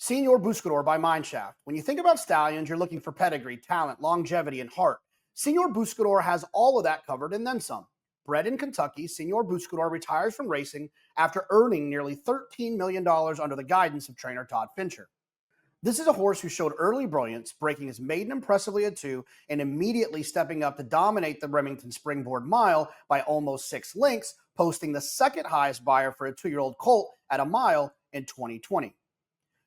Senor Buscador by Mineshaft. When you think about stallions, you're looking for pedigree, talent, longevity, and heart. Senor Buscador has all of that covered and then some. Bred in Kentucky, Senor Buscador retires from racing after earning nearly $13 million under the guidance of trainer Todd Fincher. This is a horse who showed early brilliance, breaking his maiden impressively at 2 and immediately stepping up to dominate the Remington Springboard Mile by almost 6 lengths, posting the second highest buyer for a 2-year-old colt at a mile in 2020.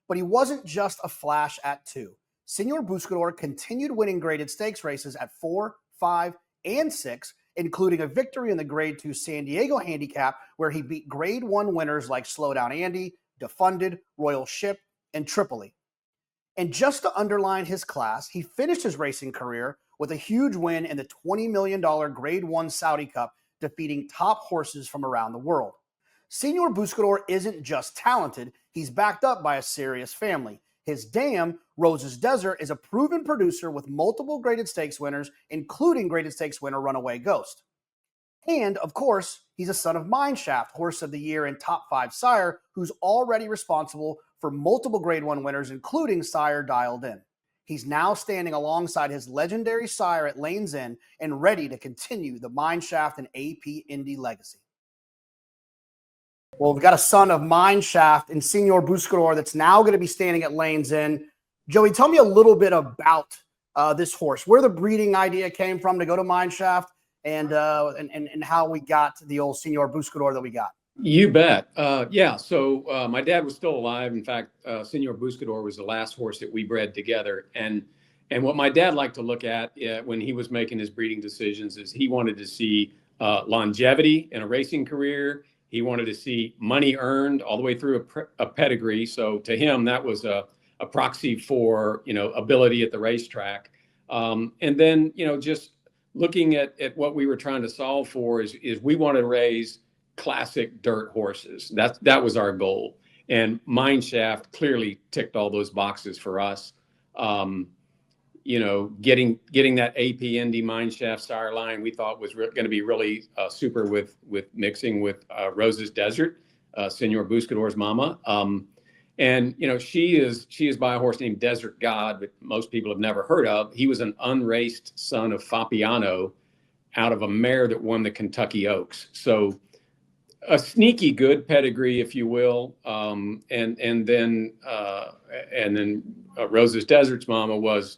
But he wasn't just a flash at 2. Senor Buscador continued winning graded stakes races at 4, 5, and 6, including a victory in the Grade 2 San Diego Handicap, where he beat Grade 1 winners like Slowdown Andy, Defunded, Royal Ship, and Tripoli. And just to underline his class, he finished his racing career with a huge win in the $20 million Grade 1 Saudi Cup, defeating top horses from around the world. Senor Buscador isn't just talented, he's backed up by a serious family. His dam, Rose's Desert, is a proven producer with multiple graded stakes winners, including graded stakes winner Runaway Ghost. And, of course, he's a son of Mineshaft, Horse of the Year and Top 5 sire, who's already responsible for multiple Grade 1 winners, including sire Dialed In. He's now standing alongside his legendary sire at Lane's End and ready to continue the Mineshaft and AP Indy legacy. Well, we've got a son of Mineshaft and Senor Buscador that's now going to be standing at Lane's End. Joey, tell me a little bit about this horse, where the breeding idea came from to go to Mineshaft, and how we got the old Senor Buscador that we got. You bet. So my dad was still alive. In fact, Senor Buscador was the last horse that we bred together. And what my dad liked to look at when he was making his breeding decisions is he wanted to see longevity in a racing career. He wanted to see money earned all the way through a pedigree. So to him, that was a proxy for, ability at the racetrack. And then, just looking at what we were trying to solve for is we want to raise classic dirt horses. That was our goal. And Mineshaft clearly ticked all those boxes for us. Getting that AP Indy Mineshaft sire line, we thought was going to be really super with mixing with Rose's Desert, Senor Buscador's mama. She is by a horse named Desert God, but most people have never heard of. He was an unraced son of Fabiano out of a mare that won the Kentucky Oaks. So a sneaky good pedigree, if you will. And then Rose's Desert's mama was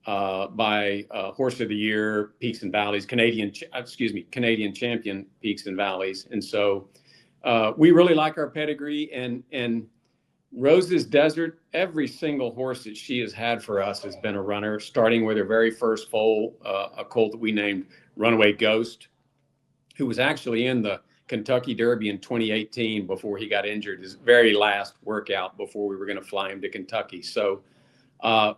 by Horse of the Year, Peaks and Valleys, Canadian champion Peaks and Valleys. And so we really like our pedigree, and Rose's Desert, every single horse that she has had for us has been a runner, starting with her very first foal, a colt that we named Runaway Ghost, who was actually in the Kentucky Derby in 2018 before he got injured, his very last workout before we were going to fly him to Kentucky. So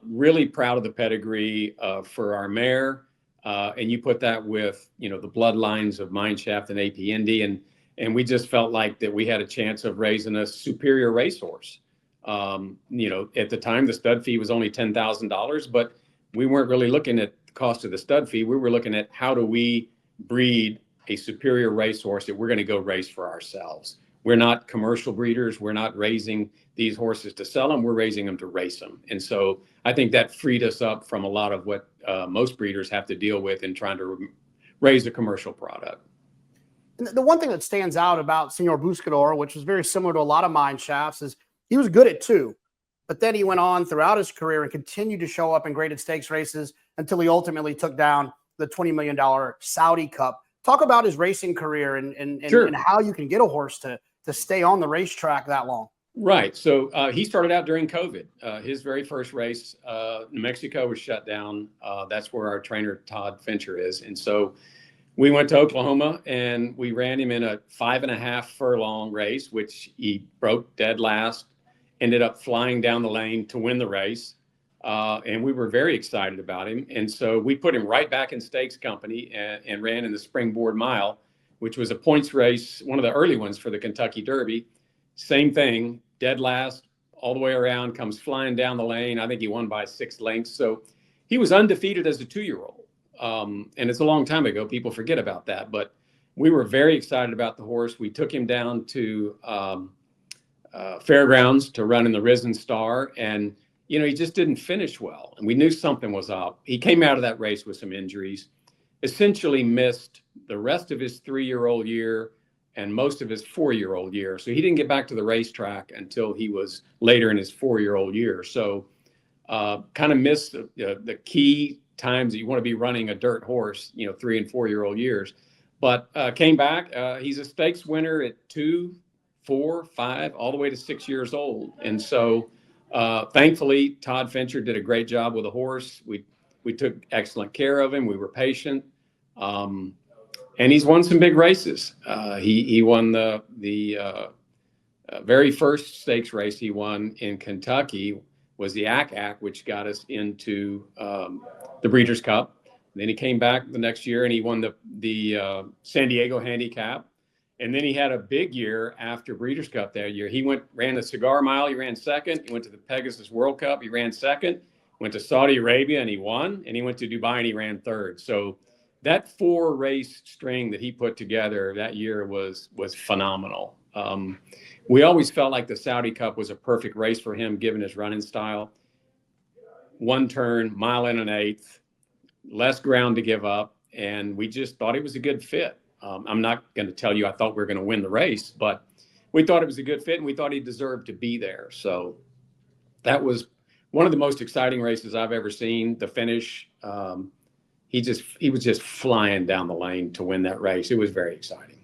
really proud of the pedigree for our mare. And you put that with, the bloodlines of Mineshaft and AP Indy. And we just felt like that we had a chance of raising a superior racehorse. At the time, the stud fee was only $10,000, but we weren't really looking at the cost of the stud fee. We were looking at how do we breed a superior racehorse that we're going to go race for ourselves. We're not commercial breeders. We're not raising these horses to sell them. We're raising them to race them. And so I think that freed us up from a lot of what most breeders have to deal with in trying to raise a commercial product. And the one thing that stands out about Senor Buscador, which is very similar to a lot of Mineshafts, is he was good at 2, but then he went on throughout his career and continued to show up in graded stakes races until he ultimately took down the $20 million Saudi Cup. Talk about his racing career and Sure. And how you can get a horse to stay on the racetrack that long. Right. So he started out during COVID. His very first race, New Mexico was shut down. That's where our trainer, Todd Fincher, is. And so we went to Oklahoma and we ran him in a 5.5 furlong race, which he broke dead last, ended up flying down the lane to win the race. And we were very excited about him. And so we put him right back in stakes company and ran in the Springboard Mile, which was a points race, one of the early ones for the Kentucky Derby. Same thing, dead last, all the way around, comes flying down the lane. I think he won by 6 lengths. So he was undefeated as a 2-year-old. And it's a long time ago. People forget about that. But we were very excited about the horse. We took him down to fairgrounds to run in the Risen Star, and he just didn't finish well, and we knew something was up. He came out of that race with some injuries, essentially missed the rest of his 3-year-old year and most of his 4-year-old year. So he didn't get back to the racetrack until he was later in his 4-year-old year. So kind of missed the key times that you want to be running a dirt horse, 3 and 4-year-old years. But came back. He's a stakes winner at 2, 4, 5, all the way to 6 years old. And so thankfully, Todd Fincher did a great job with the horse. We took excellent care of him. We were patient. And he's won some big races. He won the very first stakes race he won in Kentucky was the ACAC, which got us into the Breeders' Cup. Then he came back the next year and he won the San Diego Handicap. And then he had a big year after Breeders' Cup that year. He ran the Cigar Mile, he ran second. He went to the Pegasus World Cup, he ran second. Went to Saudi Arabia and he won. And he went to Dubai and he ran third. So that 4-race string that he put together that year was phenomenal. We always felt like the Saudi Cup was a perfect race for him, given his running style. 1 turn, 1 1/8 miles, less ground to give up, and we just thought it was a good fit. I'm not going to tell you I thought we were going to win the race, but we thought it was a good fit, and we thought he deserved to be there. So that was one of the most exciting races I've ever seen. The finish, he was just flying down the lane to win that race. It was very exciting.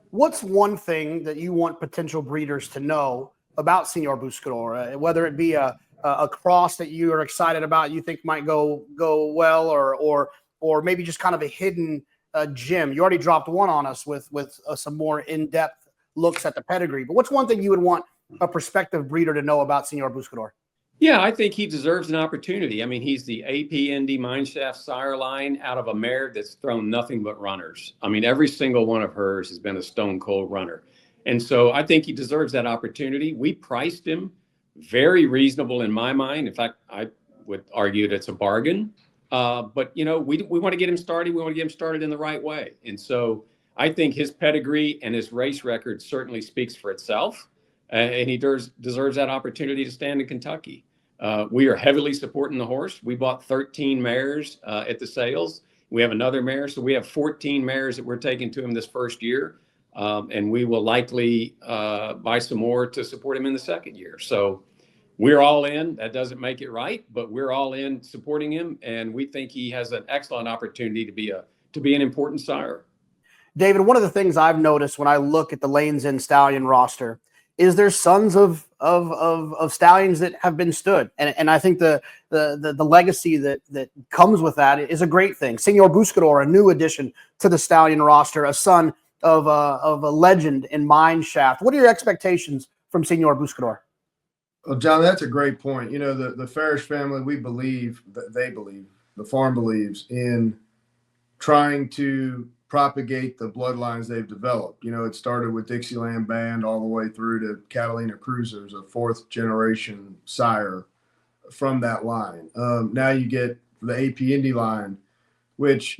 What's one thing that you want potential breeders to know about Senor Buscador, whether it be a cross that you are excited about, you think might go well, or maybe just kind of a hidden gem? You already dropped one on us with some more in-depth looks at the pedigree, but what's one thing you would want a prospective breeder to know about Senor Buscador? Yeah, I think he deserves an opportunity. I mean, he's the AP Mineshaft sire line out of a mare that's thrown nothing but runners. I mean, every single one of hers has been a stone cold runner. And so I think he deserves that opportunity. We priced him very reasonable in my mind. In fact, I would argue that it's a bargain. But, we want to get him started. We want to get him started in the right way. And so I think his pedigree and his race record certainly speaks for itself. And he deserves that opportunity to stand in Kentucky. We are heavily supporting the horse. We bought 13 mares at the sales. We have another mare. So we have 14 mares that we're taking to him this first year. And we will likely buy some more to support him in the second year. So we're all in. That doesn't make it right, but we're all in supporting him. And we think he has an excellent opportunity to be an important sire. David, one of the things I've noticed when I look at the Lanes End Stallion roster is there's sons of stallions that have been stood. And I think the legacy that comes with that is a great thing. Senor Buscador, a new addition to the Stallion roster, a son of a legend in Mineshaft. What are your expectations from Senor Buscador? Well, John, that's a great point. The Farish family, the farm believes in trying to propagate the bloodlines they've developed. It started with Dixieland Band all the way through to Catalina Cruisers, a 4th generation sire from that line. Now you get the AP Indy line, which,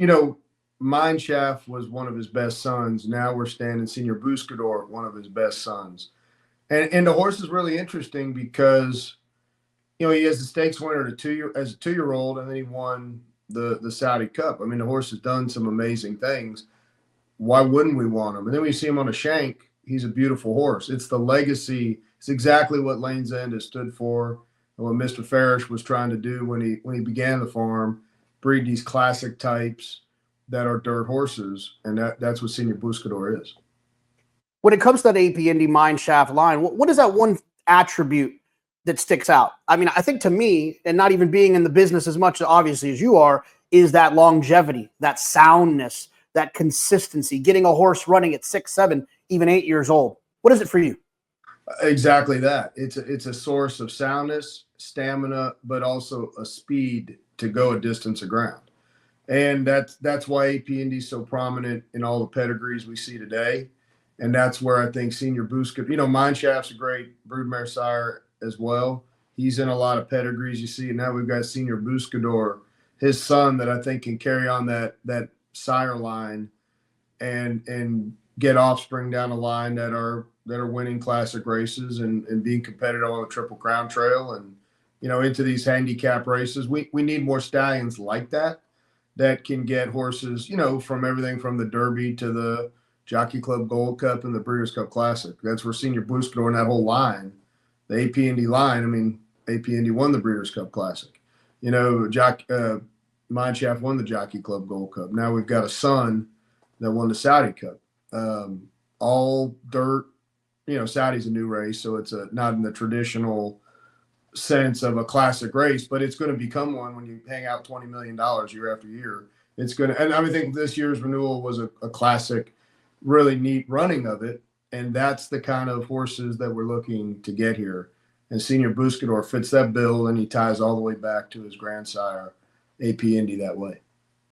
Mineshaft was one of his best sons. Now we're standing Senor Buscador, one of his best sons. And the horse is really interesting because, he has the stakes winner as a 2-year-old, and then he won the Saudi Cup. I mean, the horse has done some amazing things. Why wouldn't we want him? And then we see him on a shank. He's a beautiful horse. It's the legacy. It's exactly what Lanes End has stood for, and what Mr. Farish was trying to do when he began the farm, breed these classic types that are dirt horses, and that's what Senor Buscador is. When it comes to that AP Indy Mineshaft line, what is that one attribute that sticks out? I mean, I think to me, and not even being in the business as much obviously as you are, is that longevity, that soundness, that consistency, getting a horse running at 6, 7, even 8 years old. What is it for you? Exactly that. It's a source of soundness, stamina, but also a speed to go a distance of ground. And that's why AP Indy is so prominent in all the pedigrees we see today. And that's where I think Senor Buscador, Mineshaft's a great broodmare sire as well. He's in a lot of pedigrees you see. And now we've got Senor Buscador, his son, that I think can carry on that sire line and get offspring down the line that are that are winning classic races and being competitive on the Triple Crown Trail and, into these handicap races. We need more stallions like that can get horses, from everything from the Derby to the Jockey Club Gold Cup and the Breeders' Cup Classic. That's where Senor Buscador and that whole line, the AP line, AP Indy won the Breeders' Cup Classic. Mineshaft won the Jockey Club Gold Cup. Now we've got a son that won the Saudi Cup. All dirt, Saudi's a new race, so it's not in the traditional sense of a classic race, but it's going to become one when you hang out $20 million year after year. It's going to, and I think this year's renewal was a classic, really neat running of it. And that's the kind of horses that we're looking to get here. And Senor Buscador fits that bill, and he ties all the way back to his grandsire, AP Indy, that way.